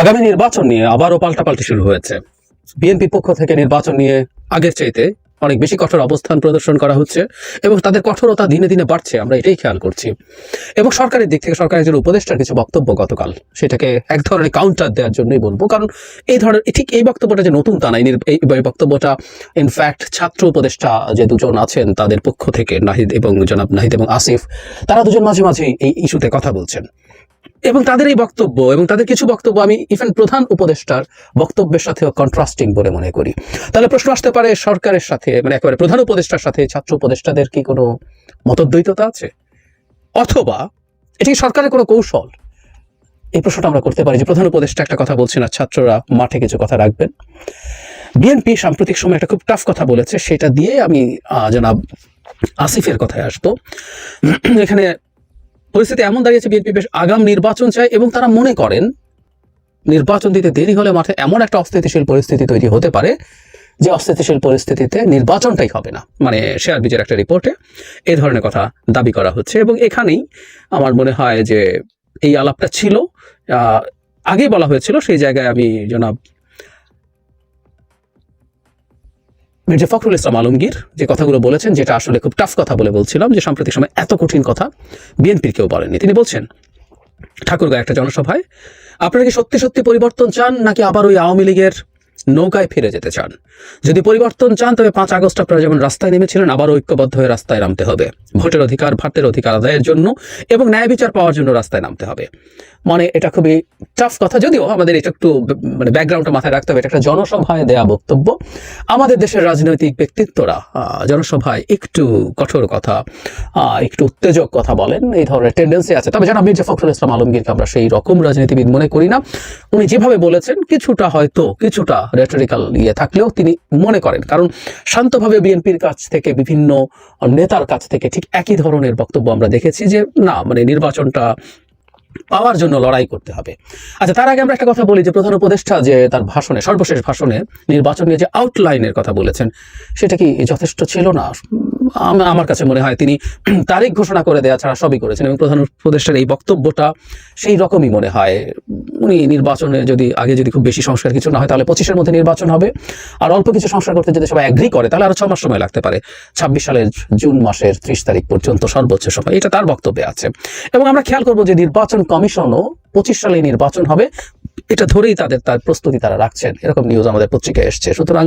আগামী নির্বাচন নিয়ে আবারও পাল্টাপাল্টি শুরু হয়েছে। বিএনপির পক্ষ থেকে নির্বাচন নিয়ে আগের চাইতে অনেক বেশি কঠোর অবস্থান প্রদর্শন করা হচ্ছে এবং তাদের কঠোরতা দিনে দিনে বাড়ছে, আমরা এটাই খেয়াল করছি। এবং সরকারের দিক থেকে সরকারের একজন উপদেষ্টার কিছু বক্তব্য গতকাল, সেটাকে এক ধরনের কাউন্টার দেওয়ার জন্যই বলবো, কারণ এই ধরনের ঠিক এই বক্তব্যটা যে নতুন তা নাই। এই বক্তব্যটা ইনফ্যাক্ট ছাত্র উপদেষ্টা যে দুজন আছেন তাদের পক্ষ থেকে নাহিদ এবং আসিফ, তারা দুজন মাঝে মাঝে এই ইস্যুতে কথা বলছেন এবং তাদের এই বক্তব্য এবং তাদের কিছু বক্তব্য আমি ইভেন প্রধান উপদেষ্টার বক্তব্যের সাথেও কন্ট্রাস্টিং বলে মনে করি। তাহলে প্রশ্ন আসতে পারে, সরকারের সাথে মানে একেবারে প্রধান উপদেষ্টার সাথে ছাত্র উপদেষ্টাদের কি কোনো মতদ্বৈততা আছে, অথবা এটি সরকারের কোনো কৌশল? এই প্রশ্নটা আমরা করতে পারি যে প্রধান উপদেষ্টা একটা কথা বলছেন আর ছাত্ররা মাঠে কিছু কথা রাখবেন। বিএনপি সাম্প্রতিক সময় একটা খুব টাফ কথা বলেছে, সেটা দিয়ে আমি জনাব আসিফের কথায় আসবো। এখানে পরিস্থিতি এমন দাঁড়িয়েছে, বিএনপি বেশ আগাম নির্বাচন চায় এবং তারা মনে করেন নির্বাচন দিতে দেরি হলে মাঠে এমন একটা অস্থিতিশীল পরিস্থিতি তৈরি হতে পারে যে অস্থিতিশীল পরিস্থিতিতে নির্বাচনটাই হবে না। মানে শেয়ার বিজের একটা রিপোর্টে এই ধরনের কথা দাবি করা হচ্ছে এবং এখানেই আমার মনে হয় যে এই আলাপটা ছিল, আগে বলা হয়েছিল। সেই জায়গায় আমি জনাব মির্জা ফখরুল ইসলাম আলমগীর যে কথাগুলো বলেছেন, যেটা আসলে খুব টাফ কথা বলে বলছিলাম যে সাম্প্রতিক সময় এত কঠিন কথা বিএনপির কেউ বলেননি। তিনি বলছেন ঠাকুরগাঁও একটা জনসভায়, আপনারা কি সত্যি সত্যি পরিবর্তন চান নাকি আবার ওই আওয়ামী লীগের নৌকায় ফিরে যেতে চান? যদি পরিবর্তন চান তবে 5 আগস্ট আপনারা যেমন রাস্তায় নেমেছিলেন আবার ঐক্যবদ্ধ হয়ে রাস্তায় নামতে হবে, ভোটের অধিকার ভাতের অধিকার আদায়ের জন্য এবং ন্যায় বিচার পাওয়ার জন্য রাস্তায় নামতে হবে। মানে এটা খুবই টাফ কথা, যদিও আমাদের এটা একটু মানে ব্যাকগ্রাউন্ডটা মাথায় রাখতে হবে। এটা একটা জনসভায় দেয়া বক্তব্য। আমাদের দেশের রাজনৈতিক ব্যক্তিত্বরা জনসভায় একটু কঠোর কথা, একটু উত্তেজক কথা বলেন, এই ধরনের টেন্ডেন্সি আছে। তবে জনাব মির্জা ফখরুল ইসলাম আলমগীরকে আমরা সেই রকম রাজনীতিবিদ মনে করি না। উনি যেভাবে বলেছেন কিছুটা হয়তো কিছুটা রেটরিক্যাল থাকলেও তিনি মনে করেন, কারণ শান্তভাবে বিএনপির কাছ থেকে বিভিন্ন নেতার কাছ থেকে ঠিক একই ধরনের বক্তব্য আমরা দেখেছি যে না, মানে নির্বাচনটা পাওয়ার জন্য লড়াই করতে হবে। আচ্ছা, তার আগে আমরা একটা কথা বলি যে প্রধান উপদেষ্টা যে তার ভাষণে, সর্বশেষ ভাষণে নির্বাচন নিয়ে যে আউটলাইনের কথা বলেছেন, সেটা কি যথেষ্ট ছিল না? আমার কাছে মনে হয় তিনি তারিখ ঘোষণা করে দেওয়া ছাড়া সবই করেছেন এবং প্রধান উপদেষ্টার এই বক্তব্যটা সেই রকমই মনে হয়। উনি নির্বাচনে আগে যদি খুব বেশি সংস্কার কিছু না হয় তাহলে 25-এর মধ্যে নির্বাচন হবে, আর অল্প কিছু সংস্কার করতে যদি সবাই অ্যাগ্রি করে তাহলে আরো 6 মাস সময় লাগতে পারে, 26 সালের জুন মাসের 30 তারিখ পর্যন্ত সর্বোচ্চ সময়, এটা তার বক্তব্যে আছে। এবং আমরা খেয়াল করবো যে নির্বাচন কমিশনও 25 সালে নির্বাচন হবে, এটা ধরেই তার প্রস্তুতি তারা রাখছেন, এরকম নিউজ আমাদের পত্রিকায় এসছে। সুতরাং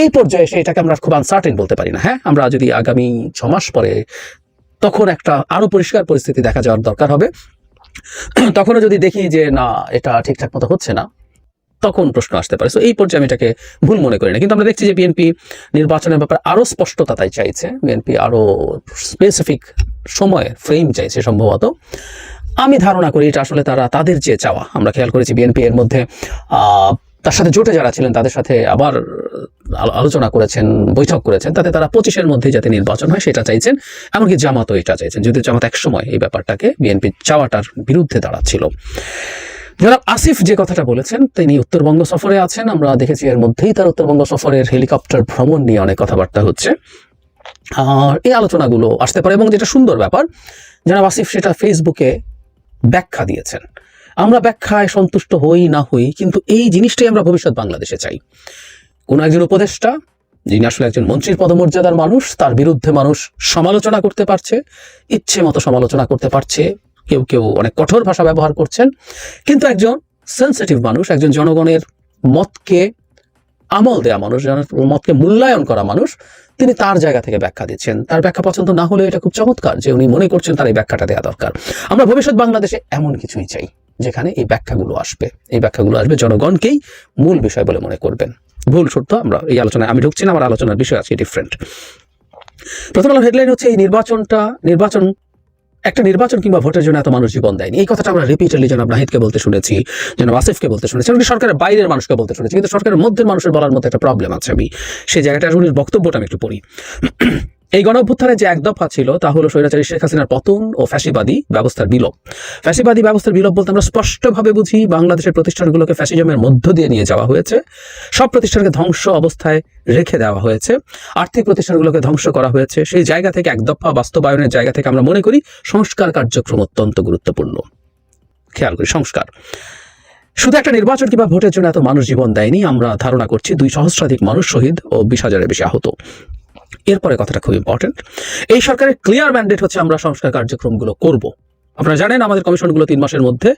এই পর্যায়ে এসে এটাকে আমরা খুব আনসার্টেন বলতে পারি না। হ্যাঁ, আমরা যদি আগামী 6 মাস পরে, তখন একটা আরো পরিষ্কার পরিস্থিতি দেখা যাওয়ার দরকার হবে। তখনও যদি দেখি যে না, এটা ঠিকঠাক মতো হচ্ছে না, তখন প্রশ্ন আসতে পারে। সো এই পর্যায়ে আমি এটাকে ভুল মনে করি না। কিন্তু আমরা দেখছি যে বিএনপি নির্বাচনের ব্যাপারে আরো স্পষ্টতা তাই চাইছে, বিএনপি আরো স্পেসিফিক সময় ফ্রেম চাইছে সম্ভবত। আমি ধারণা করি এটা আসলে তাদের যে চাওয়া। আমরা খেয়াল করেছি বিএনপি এর মধ্যে তার সাথে জোটে যারা ছিলেন তাদের সাথে আবার আলোচনা করেছেন, বৈঠক করেছেন, তাতে তারা 25-এর মধ্যে যাতে নির্বাচন হয় সেটা চাইছেন। এমনকি জামাতও এটা চাইছেন, যদিও জামাত একসময় এই ব্যাপারটাকে বিএনপির চাওয়াটার বিরুদ্ধে দাঁড়াচ্ছিল। জনাব আসিফ যে কথাটা বলেছেন, তিনি উত্তরবঙ্গ সফরে আছেন। আমরা দেখেছি এর মধ্যেই তার উত্তরবঙ্গ সফরের হেলিকপ্টার ভ্রমণ নিয়ে অনেক কথাবার্তা হচ্ছে, আর এই আলোচনাগুলো আসতে পারে। এবং যেটা সুন্দর ব্যাপার, জনাব আসিফ সেটা ফেসবুকে ব্যাখ্যা দিয়েছেন। আমরা ব্যাখ্যায় সন্তুষ্ট হই না হই, কিন্তু এই জিনিসটাই আমরা ভবিষ্যৎ বাংলাদেশে চাই। কোন একজন উপদেষ্টা যিনি আসলে একজন মন্ত্রীর পদমর্যাদার মানুষ, তার বিরুদ্ধে মানুষ সমালোচনা করতে পারছে, ইচ্ছে মতো সমালোচনা করতে পারছে, কেউ কেউ অনেক কঠোর ভাষা ব্যবহার করছেন, কিন্তু একজন সেন্সিটিভ মানুষ, একজন জনগণের মতকে আমল দেয়া মানুষ, মতকে মূল্যায়ন করা মানুষ, তিনি তার জায়গা থেকে ব্যাখ্যা দিচ্ছেন। তার ব্যাখ্যা পছন্দ না হলে এটা খুব চমৎকার যে উনি মনে করছেন তার এই ব্যাখ্যাটা দেওয়া দরকার। আমরা ভবিষ্যৎ বাংলাদেশে এমন কিছুই চাই যেখানে এই ব্যাখ্যাগুলো আসবে, জনগণকেই মূল বিষয় বলে মনে করবেন। ভুল সত্য আমরা এই আলোচনায় আমি ঢুকছি না, আমার আলোচনার বিষয় আছে ডিফারেন্ট। প্রথম আলোর হেডলাইন হচ্ছে এই একটা নির্বাচন কিংবা ভোটের জন্য এত মানুষ জীবন দেয়নি। এই কথাটা আমরা রিপিটেডলি জনাব নাহিদকে বলতে শুনেছি, জনাব আসিফকে বলতে শুনেছি, এমনকি সরকারের বাইরের মানুষকে বলতে শুনেছি, কিন্তু সরকারের মধ্যের মানুষের বলার মধ্যে একটা প্রবলেম আছে। আমি সেই জায়গাটা উনির বক্তব্যটা আমি একটু পড়ি। এই গণঅভ্যুত্থানের যে এক দফা ছিল তা হলো স্বৈরাচারী শেখ হাসিনার পতন ও ফ্যাসিবাদী ব্যবস্থার বিলোপ। ফ্যাসিবাদী ব্যবস্থার বিলোপ বলতে আমরা স্পষ্টভাবে বুঝি বাংলাদেশের প্রতিষ্ঠানগুলোকে ফ্যাসিজমের মধ্য দিয়ে নিয়ে যাওয়া হয়েছে, সব প্রতিষ্ঠানকে ধ্বংস অবস্থায় রেখে দেওয়া হয়েছে, আর্থিক প্রতিষ্ঠানগুলোকে ধ্বংস করা হয়েছে। সেই জায়গা থেকে এক দফা বাস্তবায়নের জায়গা থেকে আমরা মনে করি সংস্কার কার্যক্রম অত্যন্ত গুরুত্বপূর্ণ। খেয়াল করি সংস্কার, শুধু একটা নির্বাচন কিংবা ভোটের জন্য এত মানুষ জীবন দেয়নি, আমরা ধারণা করছি 2 সহস্রাধিক মানুষ শহীদ ও 20,000-এর বেশি আহত। এরপরে কথাটা খুব ইম্পর্টেন্ট, এই সরকারের ক্লিয়ার ম্যান্ডেট হচ্ছে আমরা সংস্কার কার্যক্রমগুলো করব। আপনারা জানেন আমাদের কমিশনগুলো 3 মাসের মধ্যে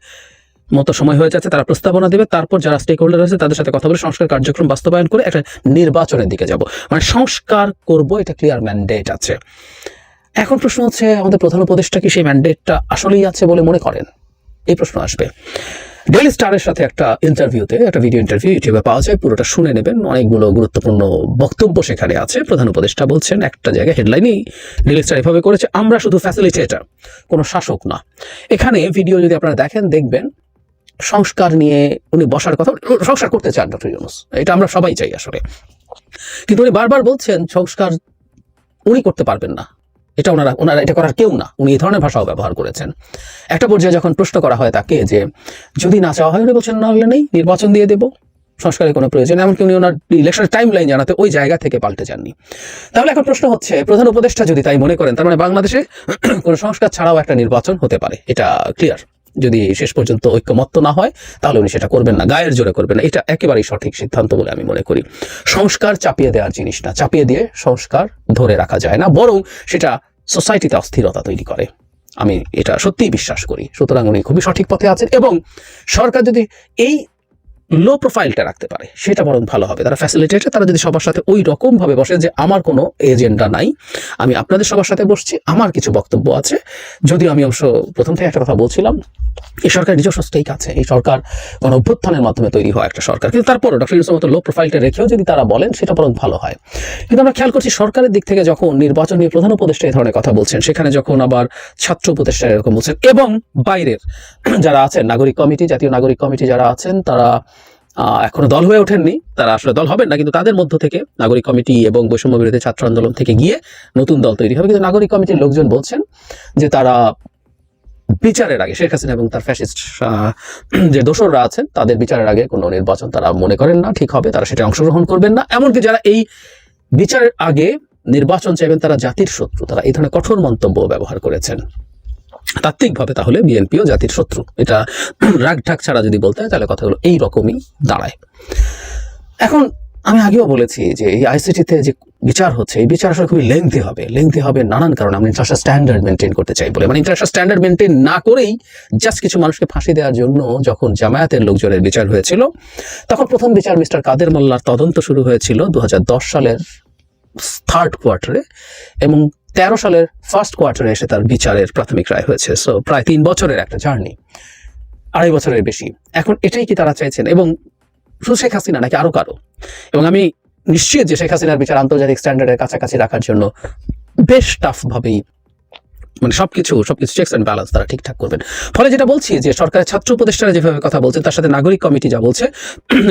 মতো সময় হয়ে যাচ্ছে, তারা প্রস্তাবনা দেবে, তারপর যারা স্টেক হোল্ডার আছে তাদের সাথে কথা বলে সংস্কার কার্যক্রম বাস্তবায়ন করে একটা নির্বাচনের দিকে যাব, মানে সংস্কার করব, এটা ক্লিয়ার ম্যান্ডেট আছে। এখন প্রশ্ন হচ্ছে আমাদের প্রধান উপদেষ্টা কি সেই ম্যান্ডেটটা আসলেই আছে বলে মনে করেন? এই প্রশ্ন আসবে। ডেইলি স্টারের সাথে একটা ইন্টারভিউতে, একটা ভিডিও ইন্টারভিউ ইউটিউবে পাওয়া যায়, পুরোটা শুনে নেবেন, অনেকগুলো গুরুত্বপূর্ণ বক্তব্য সেখানে আছে। প্রধান উপদেষ্টা বলছেন একটা জায়গায়, হেডলাইনই ডেইলি স্টার এভাবে করেছে, আমরা শুধু ফ্যাসিলিটেটর, কোনো শাসক না। এখানে ভিডিও যদি আপনারা দেখেন দেখবেন সংস্কার নিয়ে উনি বসার কথা, সংস্কার করতে চান ডক্টর ইউনূস, এটা আমরা সবাই চাই আসলে, কিন্তু উনি বারবার বলছেন সংস্কার উনি করতে পারবেন না, এটা ওনারা এটা করার কেউ না। উনি এই ধরনের ভাষাও ব্যবহার করেছেন। একটা পর্যায়ে যখন প্রশ্ন করা হয় তাকে যে যদি না চাওয়া হয়, উনি বলছেন না হলে নেই, নির্বাচন দিয়ে দেবো, সংস্কারের কোনো প্রয়োজন, এমনকি উনি ওনার ইলেকশনের টাইম লাইন জানাতে ওই জায়গা থেকে পাল্টে যাননি। তাহলে এখন প্রশ্ন হচ্ছে, প্রধান উপদেষ্টা যদি তাই মনে করেন, তার মানে বাংলাদেশে কোনো সংস্কার ছাড়াও একটা নির্বাচন হতে পারে, এটা ক্লিয়ার। যদি শেষ পর্যন্ত ঐক্যমত্য না হয় তাহলে উনি সেটা করবেন না, গায়ের জোরে করবেন না, এটা একেবারেই সঠিক সিদ্ধান্ত বলে আমি মনে করি। সংস্কার চাপিয়ে দেওয়ার জিনিস না, চাপিয়ে দিয়ে সংস্কার ধরে রাখা যায় না, বরং সেটা সোসাইটিতে অস্থিরতা তৈরি করে, আমি এটা সত্যিই বিশ্বাস করি। সুতরাং উনি খুবই সঠিক পথে আছেন, এবং সরকার যদি এই লো প্রোফাইলটা রাখতে পারে সেটা বরং ভালো হবে। তারা ফ্যাসিলিটেটর, তারা যদি সবার সাথে ওই রকম ভাবে বসে যে আমার কোনো এজেন্ডা নাই, আমি আপনাদের সবার সাথে বসছি, আমার কিছু বক্তব্য আছে। যদিও আমি অবশ্য প্রথম থেকে একটা কথা বলছিলাম, এই সরকার নিজস্ব স্টেক আছে, এই সরকার কোনো অভ্যুত্থানের মাধ্যমে তৈরি হয় একটা সরকার, কিন্তু তারপরও ডক্টর ইউনূসের মতো লো প্রোফাইলটা রেখেও যদি তারা বলেন সেটা বরং ভালো হয়। কিন্তু আমরা খেয়াল করছি সরকারের দিক থেকে যখন নির্বাচন নিয়ে প্রধান উপদেষ্টা এই ধরনের কথা বলছেন, সেখানে যখন আবার ছাত্র উপদেষ্টা এরকম বলছেন, এবং বাইরের যারা আছেন নাগরিক কমিটি, জাতীয় নাগরিক কমিটি যারা আছেন, তারা এখনো দল হয়ে ওঠেননি, তারা আসলে দল হবেন না, কিন্তু তাদের মধ্য থেকে নাগরিক কমিটি এবং বৈষম্য বিরোধী ছাত্র আন্দোলন থেকে গিয়ে নতুন দল তৈরি হবে। কিন্তু নাগরিক কমিটির লোকজন বলছেন যে তারা বিচারের আগে শেখ হাসিনা এবং তার ফ্যাসিস্ট যে দোসররা আছেন তাদের বিচারের আগে কোনো নির্বাচন তারা মনে করেন না ঠিক হবে, তারা সেটা অংশগ্রহণ করবেন না। এমনকি যারা এই বিচারের আগে নির্বাচন চাইবেন তারা জাতির শত্রু, তারা এই ধরনের কঠোর মন্তব্য ব্যবহার করেছেন। তাত্ত্বিকভাবে তাহলে বিএনপিও জাতির শত্রু, এটা রাগঢাক ছাড়া যদি বলতে হয় তাহলে কথাগুলো এই রকমই দাঁড়ায়। এখন আমি আগেও বলেছি যে এই আইসিটিতে যে বিচার হচ্ছে, এই বিচার আসলে খুবই লেংথি হবে নানান কারণে। আমরা ইন্টারন্যাশনাল স্ট্যান্ডার্ড মেনটেন করতে চাই বলে, মানে ইন্টারন্যাশনাল স্ট্যান্ডার্ড মেনটেন না করেই জাস্ট কিছু মানুষকে ফাঁসি দেওয়ার জন্য যখন জামায়াতের লোকজনের বিচার হয়েছিল, তখন প্রথম বিচার মিস্টার কাদের মোল্লার তদন্ত শুরু হয়েছিল 2010 সালের 3rd কোয়ার্টারে, এবং 13 সালের 1st কোয়ার্টারে এসে তার বিচারের প্রাথমিক রায় হয়েছে। সো প্রায় 3 বছরের একটা জার্নি, 2.5 বছরের বেশি। এখন এটাই কি তারা চাইছেন, এবং শুধু শেখ হাসিনা নাকি আরো কারো? এবং আমি নিশ্চিত যে শেখ হাসিনার বিচার আন্তর্জাতিক স্ট্যান্ডার্ডের কাছাকাছি রাখার জন্য বেশ টাফ ভাবেই, মানে সবকিছু চেকস অ্যান্ড ব্যালেন্স তারা ঠিকঠাক করবেন। ফলে যেটা বলছি যে সরকারের ছাত্র উপদেষ্টারা যেভাবে কথা বলছেন, তার সাথে নাগরিক কমিটি যা বলছে,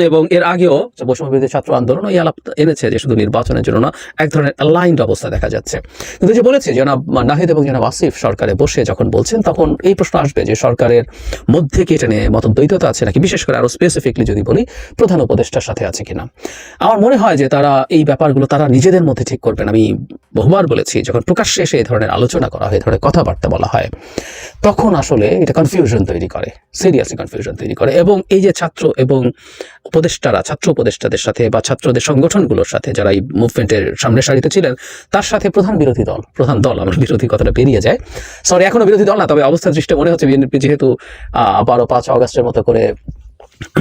এবং এর আগেও বৈষম্য বিরোধী ছাত্র আন্দোলন এই আলাপ এনেছে যে শুধু নির্বাচনের জন্য না, এক ধরনের অ্যালাইন্ড অবস্থা দেখা যাচ্ছে। কিন্তু যে বলেছে জনাব নাহিদ এবং জনাব আসিফ সরকারে বসে যখন বলছেন, তখন এই প্রশ্ন আসবে যে সরকারের মধ্যে কি এটা নিয়ে মতদ্বৈততা আছে নাকি, বিশেষ করে আরো স্পেসিফিকলি যদি বলি প্রধান উপদেষ্টার সাথে আছে কিনা। আমার মনে হয় যে তারা এই ব্যাপারগুলো তারা নিজেদের মধ্যে ঠিক করবেন। আমি বহুবার বলেছি, যখন প্রকাশ্যে এসে এই ধরনের আলোচনা করা হয়, এই ধরনের কথাবার্তা বলা হয়, তখন আসলে এটা কনফিউশন তৈরি করে, সিরিয়াসলি কনফিউশন তৈরি করে। এবং এই যে ছাত্র এবং উপদেষ্টারা, ছাত্র উপদেষ্টাদের সাথে বা ছাত্রদের সংগঠনগুলোর সাথে যারা এই মুভমেন্টের সামনের সারিতে ছিলেন, তার সাথে প্রধান দল, আমার বিরোধী কথাটা পেরিয়ে যায়, সরি এখনো বিরোধী দল না, তবে অবস্থা দৃষ্টে মনে হচ্ছে বিএনপি যেহেতু 5 আগস্টের মতো করে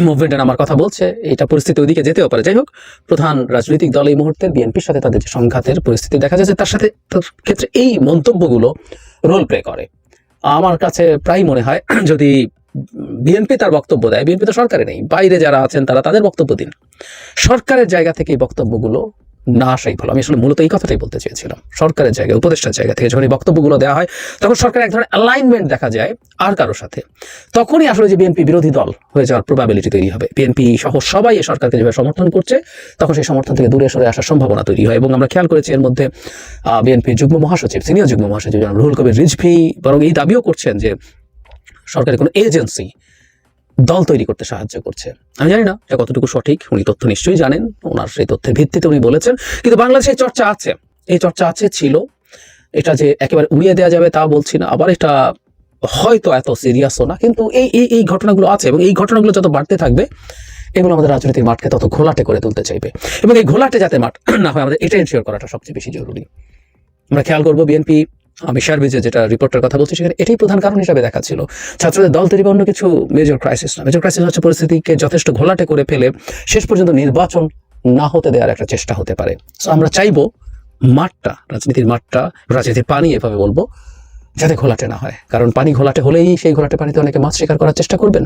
মুভমেন্টে নামার কথা বলছে, এটা পরিস্থিতি ওইদিকে যেতেও পারে। যাই হোক, প্রধান রাজনৈতিক দল এই মুহূর্তে বিএনপির সাথে তাদের যে সংঘাতের পরিস্থিতি দেখা যাচ্ছে, তার সাথে তার ক্ষেত্রে এই মন্তব্যগুলো রোল প্লে করে। আমার কাছে প্রায় মনে হয় যদি বিএনপি তার বক্তব্য দেয়, বিএনপি তো সরকারে নেই, বাইরে যারা আছেন তারা তাদের বক্তব্য দিন, সরকারের জায়গা থেকে এই বক্তব্যগুলো না আসাই ভালো। আমি আসলে মূলত এই কথাটাই বলতে চেয়েছিলাম, সরকারের জায়গায়, উপদেষ্টার জায়গা থেকে যখন এই বক্তব্যগুলো দেওয়া হয়, তখন সরকারের এক ধরনের অ্যালাইনমেন্ট দেখা যায় আর কারোর সাথে, তখনই আসলে যে বিএনপি বিরোধী দল হয়ে যাওয়ার প্রবাবিলিটি তৈরি হবে। বিএনপি সহ সবাই এই সরকারকে যেভাবে সমর্থন করছে, তখন সেই সমর্থন থেকে দূরে সরে আসার সম্ভাবনা তৈরি হয়। এবং আমরা খেয়াল করেছি এর মধ্যে বিএনপির যুগ্ম মহাসচিব, সিনিয়র যুগ্ম মহাসচিব রুহুল কবির রিজভী বরং এই দাবিও করছেন যে সরকারের কোনো এজেন্সি দল তৈরি করতে সাহায্য করছে। আমি জানি না যে কতটুকু সঠিক, উনি তথ্য নিশ্চয়ই জানেন, ওনার সেই তথ্যের ভিত্তিতে উনি বলেছেন। কিন্তু বাংলাদেশে এই চর্চা আছে, ছিল। এটা যে একেবারে উড়িয়ে দেওয়া যাবে তা বলছি না, আবার এটা হয়তো এত সিরিয়াসও না, কিন্তু এই ঘটনাগুলো আছে এবং এই ঘটনাগুলো যত বাড়তে থাকবে এগুলো আমাদের রাজনৈতিক মাঠকে তত ঘোলাটে করে তুলতে চাইবে, এবং এই ঘোলাটে যাতে মাঠ না হয় আমাদের এটা এনশিওর করাটা সবচেয়ে বেশি জরুরি। আমরা খেয়াল করবো বিএনপি, আমি সার্ভিসে যেটা রিপোর্টের কথা বলছি সেখানে এটাই প্রধান কারণ হিসাবে দেখাচ্ছিল। ছাত্রদের দল তৈরি বা অন্য কিছু মেজর ক্রাইসিস না, মেজর ক্রাইসিস হচ্ছে পরিস্থিতিকে যথেষ্ট ঘোলাটে করে ফেলে শেষ পর্যন্ত নির্বাচন না হতে দেওয়ার একটা চেষ্টা হতে পারে। সো আমরা চাইবো মাঠটা, রাজনীতির মাঠটা, রাজনীতির পানি এভাবে বলবো, যাতে ঘোলাটে না হয়, কারণ পানি ঘোলাটে হলেই সেই ঘোলাটে পানিতে অনেকে মাছ শিকার করার চেষ্টা করবেন।